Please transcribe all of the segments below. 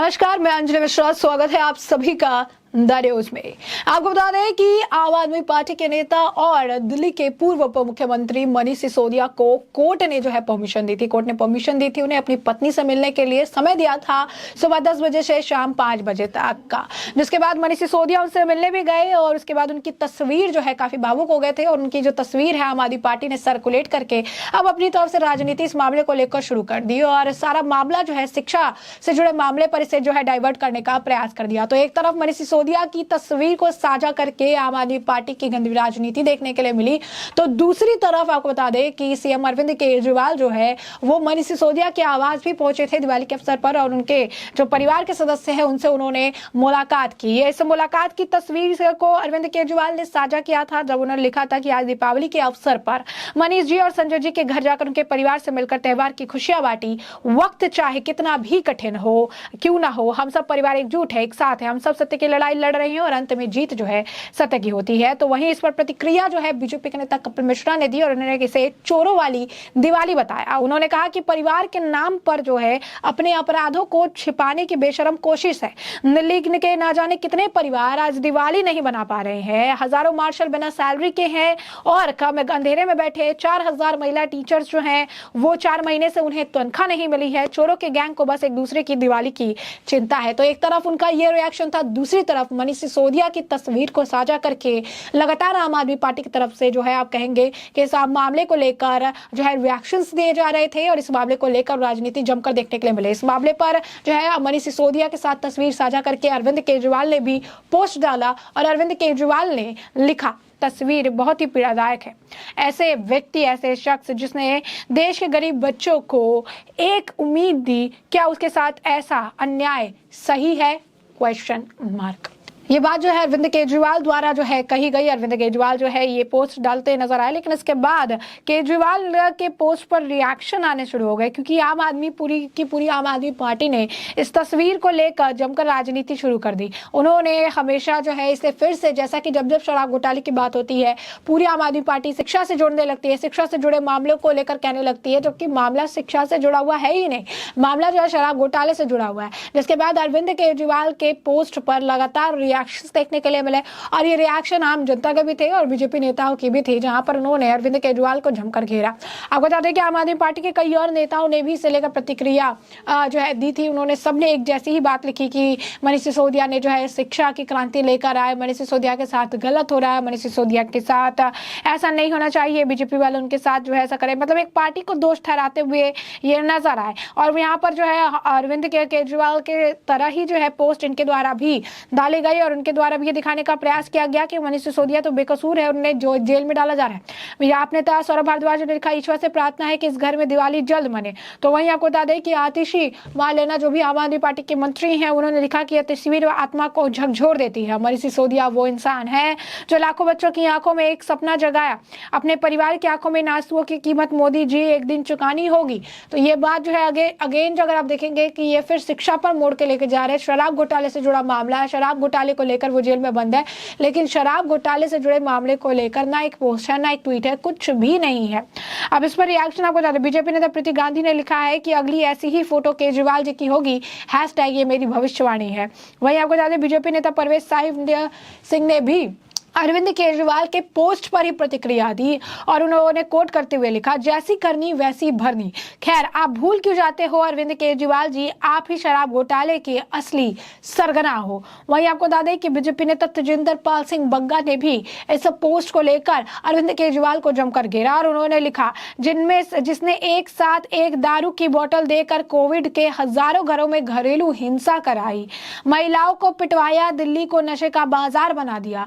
नमस्कार, मैं अंजलि मिश्रा। स्वागत है आप सभी का द न्यूज में। आपको बता दें कि आम आदमी पार्टी के नेता और दिल्ली के पूर्व उप मुख्यमंत्री मनीष सिसोदिया को कोर्ट ने जो है परमिशन दी थी। कोर्ट ने परमिशन दी थी उन्हें अपनी पत्नी से मिलने के लिए। समय दिया था सुबह 10 बजे से शाम 5 बजे तक का, जिसके बाद मनीष सिसोदिया उनसे मिलने भी गए और उसके बाद उनकी तस्वीर जो है काफी भावुक हो गए थे और उनकी जो तस्वीर है आम आदमी पार्टी ने सर्कुलेट करके अब अपनी तरफ से राजनीति इस मामले को लेकर शुरू कर दी और सारा मामला जो है शिक्षा से जुड़े मामले पर इसे जो है डाइवर्ट करने का प्रयास कर दिया। तो एक तरफ मनीष सिसोदिया की तस्वीर को साझा करके आम आदमी पार्टी की गंदी राजनीति देखने के लिए मिली, तो दूसरी तरफ आपको बता दें कि सीएम अरविंद केजरीवाल जो है वो मनीष सिसोदिया के आवास भी पहुंचे थे दिवाली के अवसर पर और उनके जो परिवार के सदस्य हैं उनसे उन्होंने मुलाकात की। इस मुलाकात की तस्वीर को अरविंद केजरीवाल ने साझा किया था जब उन्होंने लिखा था कि आज दीपावली के अवसर पर मनीष जी और संजय जी के घर जाकर उनके परिवार से मिलकर त्योहार की खुशियां बांटी। वक्त चाहे कितना भी कठिन हो क्यों ना हो, हम सब परिवार एकजुट है, एक साथ है, हम सब सत्य की लड़ाई लड़ रहे हैं और अंत में जीत जो है सत्य की होती है। तो वहीं इस पर प्रतिक्रिया जो है बीजेपी के नेता कपिल मिश्रा ने दी और उन्होंने इसे चोरों वाली दिवाली बताया। उन्होंने कहा कि परिवार के नाम पर जो है अपने अपराधों को छिपाने की बेशरम कोशिश है। दिल्ली के ना जाने कितने परिवार आज दिवाली नहीं बना पा रहे हैं। हजारों मार्शल बिना सैलरी के हैं और कम अंधेरे में बैठे 4000 महिला टीचर्स जो हैं वो 4 महीने से उन्हें तनख्वाह नहीं मिली है। चोरों के गैंग को बस एक दूसरे की दिवाली की चिंता है। तो एक तरफ उनका ये रिएक्शन था, दूसरी तरफ मनीष सिसोदिया की तस्वीर को साझा करके लगातार आम आदमी पार्टी की तरफ से जो है आप कहेंगे कि इस मामले को लेकर जो है रिएक्शंस दिए जा रहे थे और इस मामले को लेकर राजनीति जमकर देखने के लिए मिले। इस मामले पर जो है मनीष सिसोदिया के साथ तस्वीर साझा करके अरविंद केजरीवाल ने भी पोस्ट डाला और अरविंद केजरीवाल ने लिखा, तस्वीर बहुत ही पीड़ादायक है। ऐसे व्यक्ति, ऐसे शख्स जिसने देश के गरीब बच्चों को एक उम्मीद दी, क्या उसके साथ ऐसा अन्याय सही है? Question mark. ये बात जो है अरविंद केजरीवाल द्वारा जो है कही गई। अरविंद केजरीवाल जो है ये पोस्ट डालते नजर आए, लेकिन इसके बाद केजरीवाल के पोस्ट पर रिएक्शन आने शुरू हो गए क्योंकि आम आदमी पूरी आम आदमी पार्टी ने इस तस्वीर को लेकर जमकर राजनीति शुरू कर दी। उन्होंने हमेशा जो है इसे फिर से, जैसा कि जब शराब घोटाले की बात होती है पूरी आम आदमी पार्टी शिक्षा से जोड़ने लगती है, शिक्षा से जुड़े मामलों को लेकर कहने लगती है, जबकि मामला शिक्षा से जुड़ा हुआ है ही नहीं, मामला जो है शराब घोटाले से जुड़ा हुआ है। जिसके बाद अरविंद केजरीवाल के पोस्ट पर लगातार रिएक्शंस देखने के लिए मिले और ये रिएक्शन आम जनता के भी थे और बीजेपी नेताओं की भी थी, जहां पर उन्होंने अरविंद केजरीवाल को जमकर घेरा। आपको बता दें कि आम आदमी पार्टी के कई और नेताओं ने भी इसे लेकर प्रतिक्रिया जो है दी थी। उन्होंने सबने एक जैसी ही बात लिखी कि मनीष सिसोदिया ने जो है शिक्षा की क्रांति लेकर आए, मनीष सिसोदिया के साथ गलत हो रहा है, मनीष सिसोदिया के साथ ऐसा नहीं होना चाहिए, बीजेपी वाले उनके साथ जो है ऐसा करे, मतलब एक पार्टी को दोष ठहराते हुए ये नजर आए। और यहाँ पर जो है अरविंद केजरीवाल के तरह ही जो है पोस्ट इनके द्वारा भी डाले गए और उनके द्वारा भी ये दिखाने का प्रयास किया गया कि मनीष सिसोदिया तो बेकसूर है, उन्हें जो जेल में डाला जा रहा है। भैया आपने तो सौरभ भारद्वाज ने लिखा, ईश्वर से प्रार्थना है कि इस घर में दिवाली जल्द मने। तो वहीं आपको बता दें कि आतिशी मालेना जो भी आम आदमी पार्टी के मंत्री हैं उन्होंने लिखा कि यह तस्वीर आत्मा को झकझोर देती है। मनीष सिसोदिया वो इंसान है जो लाखों बच्चों की आंखों में एक सपना जगाया, अपने परिवार की आंखों में इन आंसुओं की कीमत मोदी जी एक दिन चुकानी होगी। तो ये बात जो है अगेन जो अगर आप देखेंगे कि ये फिर शिक्षा पर मोड़ के लेके जा रहे हैं। शराब घोटाले से जुड़ा मामला है, शराब घोटाले को लेकर वो जेल में बंद है, लेकिन शराब घोटाले से जुड़े मामले को लेकर ना एक पोस्ट है ना एक ट्वीट है, कुछ भी नहीं है। अब इस पर रिएक्शन आपको बता दें, बीजेपी नेता प्रीति गांधी ने लिखा है कि अगली ऐसी ही फोटो केजरीवाल जी की होगी, हैशटैग ये मेरी भविष्यवाणी है। वहीं आपको बता दें बीजेपी नेता परवेज साहिब सिंह ने भी अरविंद केजरीवाल के पोस्ट पर ही प्रतिक्रिया दी और उन्होंने कोट करते हुए लिखा, जैसी करनी वैसी भरनी। खैर आप भूल क्यों जाते हो अरविंद केजरीवाल जी, आप ही शराब घोटाले के असली सरगना हो। वहीं आपको बता दें कि बीजेपी नेता तेजिंदर पाल सिंह बग्गा ने भी इस पोस्ट को लेकर अरविंद केजरीवाल को जमकर घेरा और उन्होंने लिखा, जिसने एक साथ एक दारू की बोतल देकर कोविड के हजारों घरों में घरेलू हिंसा कराई, महिलाओं को पिटवाया, दिल्ली को नशे का बाजार बना दिया,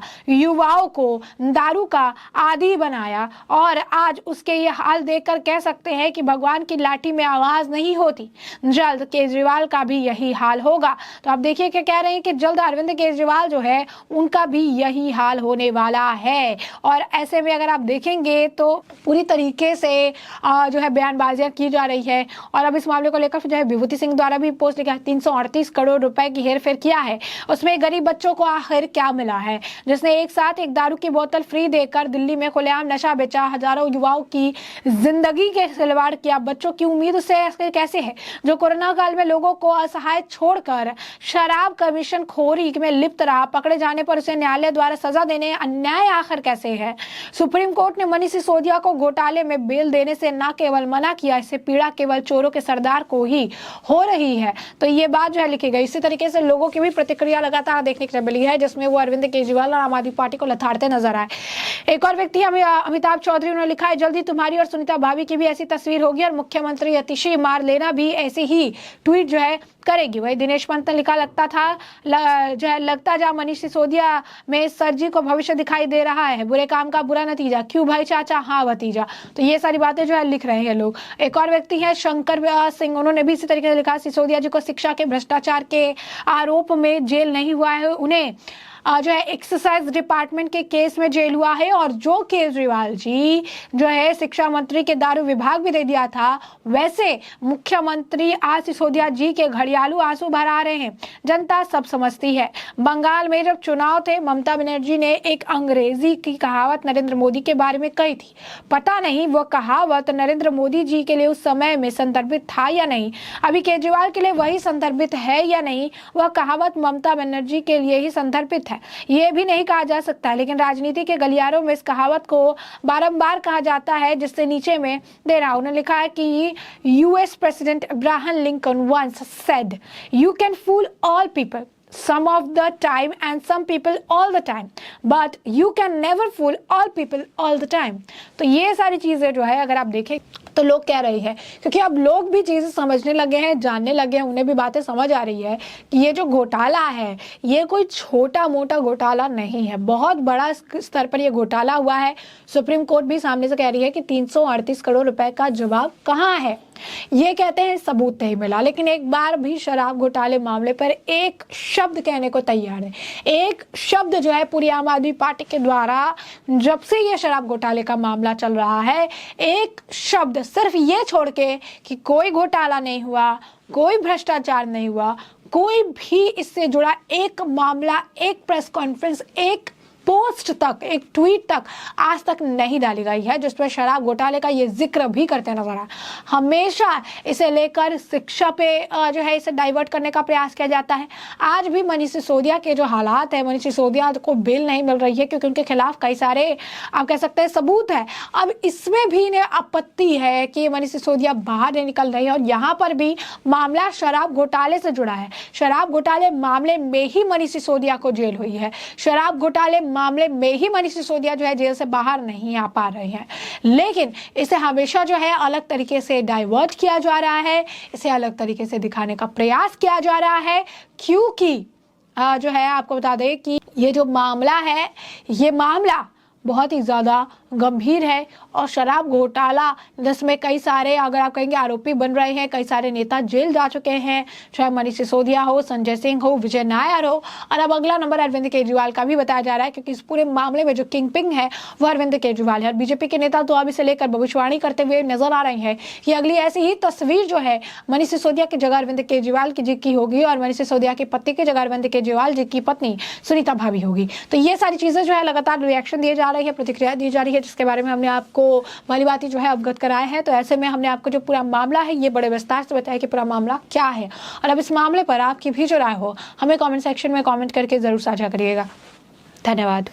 युवाओं को दारू का आदी बनाया और आज उसके ये हाल देखकर कह सकते हैं कि भगवान की लाठी में आवाज नहीं होती। जल्द केजरीवाल का भी यही हाल होगा। तो आप देखिए क्या कह रहे हैं कि जल्द अरविंद केजरीवाल जो है उनका भी यही हाल होने वाला है। और ऐसे में अगर आप देखेंगे तो पूरी तरीके से जो है बयानबाजियां की जा रही है। और अब इस मामले को लेकर जो है विभूति सिंह द्वारा भी पोस्ट लिखा है, 338 करोड़ रुपए की हेरफेर किया है, उसमें गरीब बच्चों को आखिर क्या मिला है, जिसने एक साथ एक दारू की बोतल फ्री देकर दिल्ली में खुलेआम नशा बेचा, हजारों युवाओं की जिंदगी के खिलवाड़ किया। बच्चों की उम्मीद से कैसे है जो कोरोना काल में लोगों को असहाय छोड़कर शराब कमीशन खोरी में लिप्त रहा, पकड़े जाने पर उसे न्यायालय द्वारा सजा देने अन्याय आखिर कैसे है। सुप्रीम कोर्ट ने मनीष सिसोदिया को घोटाले में बेल देने से न केवल मना किया, इससे पीड़ा केवल चोरों के सरदार को ही हो रही है। तो ये बात जो है लिखी गई। इसी तरीके से लोगों की भी प्रतिक्रिया लगातार देखने को मिली है, जिसमें वो अरविंद केजरीवाल और आम आदमी पार्टी को लथाड़ते नजर आए। एक और व्यक्ति अमिताभ चौधरी, उन्होंने लिखा है, जल्दी तुम्हारी और सुनीता भाभी की भी ऐसी तस्वीर होगी और मुख्यमंत्री अतिशी मार लेना भी ऐसे ही ट्वीट जो है करेगी। वही दिनेश पंत ने लिखा, लगता जा मनीष सिसोदिया में सर जी को भविष्य दिखाई दे रहा है, बुरे काम का बुरा नतीजा, क्यों भाई चाचा, हाँ भतीजा। तो ये सारी बातें जो है लिख रहे हैं लोग। एक और व्यक्ति है शंकर सिंह, उन्होंने भी इसी तरीके से लिखा, सिसोदिया जी को शिक्षा के भ्रष्टाचार के आरोप में जेल नहीं हुआ है, उन्हें जो है एक्सरसाइज डिपार्टमेंट के केस में जेल हुआ है। और जो केजरीवाल जी जो है शिक्षा मंत्री के दारू विभाग भी दे दिया था, वैसे मुख्यमंत्री आज सिसोदिया जी के घड़ियालू आंसू भरा रहे हैं। जनता सब समझती है। बंगाल में जब चुनाव थे, ममता बनर्जी ने एक अंग्रेजी की कहावत नरेंद्र मोदी के बारे में कही थी। पता नहीं वो कहावत नरेंद्र मोदी जी के लिए उस समय में संदर्भित था या नहीं, अभी केजरीवाल के लिए वही संदर्भित है या नहीं, वह कहावत ममता बनर्जी के लिए ही संदर्भित है, ये भी नहीं कहा जा सकता। लेकिन राजनीति के गलियारों में इस कहावत को बारंबार कहा जाता है, जिससे नीचे में दे रहा। उन्होंने लिखा है कि US president Abraham Lincoln once said, "You can fool all people some of the time and some people all the time, but you can never fool all people all the time." तो ये सारी चीजें जो है अगर आप देखें तो लोग कह रही है, क्योंकि अब लोग भी चीजें समझने लगे हैं, जानने लगे हैं, उन्हें भी बातें समझ आ रही है कि ये जो घोटाला है ये कोई छोटा मोटा घोटाला नहीं है, बहुत बड़ा स्तर पर ये घोटाला हुआ है। सुप्रीम कोर्ट भी सामने से कह रही है कि 338 करोड़ रुपए का जवाब कहाँ है। ये कहते हैं सबूत नहीं मिला, लेकिन एक बार भी शराब घोटाले मामले पर एक शब्द कहने को तैयार है। एक शब्द जो है पूरी आम आदमी पार्टी के द्वारा जब से ये शराब घोटाले का मामला चल रहा है, एक शब्द सिर्फ ये छोड़ के कि कोई घोटाला नहीं हुआ, कोई भ्रष्टाचार नहीं हुआ, कोई भी इससे जुड़ा एक मामला, एक प्रेस कॉन्फ्रेंस, एक पोस्ट तक, एक ट्वीट तक आज तक नहीं डाली गई है जिसमें शराब घोटाले का ये जिक्र भी करते नजर आया। हमेशा इसे लेकर शिक्षा पे जो है इसे डाइवर्ट करने का प्रयास किया जाता है। आज भी मनीष सिसोदिया के जो हालात है, मनीष सिसोदिया को बेल नहीं मिल रही है क्योंकि उनके खिलाफ कई सारे आप कह सकते हैं सबूत है। अब इसमें भी इन्हें आपत्ति है कि मनीष सिसोदिया बाहर नहीं निकल रही है और यहाँ पर भी मामला शराब घोटाले से जुड़ा है। शराब घोटाले मामले में ही मनीष सिसोदिया को जेल हुई है। शराब घोटाले मामले में ही मनीष सिसोदिया जो है जेल से बाहर नहीं आ पा रहे हैं, लेकिन इसे हमेशा जो है अलग तरीके से डाइवर्ट किया जा रहा है, इसे अलग तरीके से दिखाने का प्रयास किया जा रहा है, क्योंकि जो है आपको बता दें कि ये जो मामला है, ये मामला बहुत ही ज़्यादा गंभीर है और शराब घोटाला जिसमें कई सारे अगर आप कहेंगे आरोपी बन रहे हैं, कई सारे नेता जेल जा चुके हैं, चाहे मनीष सिसोदिया हो, संजय सिंह हो, विजय नायर हो, और अब अगला नंबर अरविंद केजरीवाल का भी बताया जा रहा है क्योंकि इस पूरे मामले में जो किंग पिंग है वो अरविंद केजरीवाल है। और बीजेपी के नेता तो अब इसे लेकर भविष्यवाणी करते हुए नजर आ रहे हैं कि अगली ऐसी ही तस्वीर जो है मनीष सिसोदिया की जगह अरविंद केजरीवाल जी की होगी और मनीष सिसोदिया के पति की जगह अरविंद केजरीवाल जी की पत्नी सुनीता भाभी होगी। तो ये सारी चीजें जो है लगातार रिएक्शन दिए जा रही है, प्रतिक्रिया दी जा रही है, जिसके बारे में हमने आपको भली भांति जो है अवगत कराया है। तो ऐसे में हमने आपको जो पूरा मामला है ये बड़े विस्तार से बताया कि पूरा मामला क्या है। और अब इस मामले पर आपकी भी जो राय हो हमें कमेंट सेक्शन में कमेंट करके जरूर साझा करिएगा। धन्यवाद।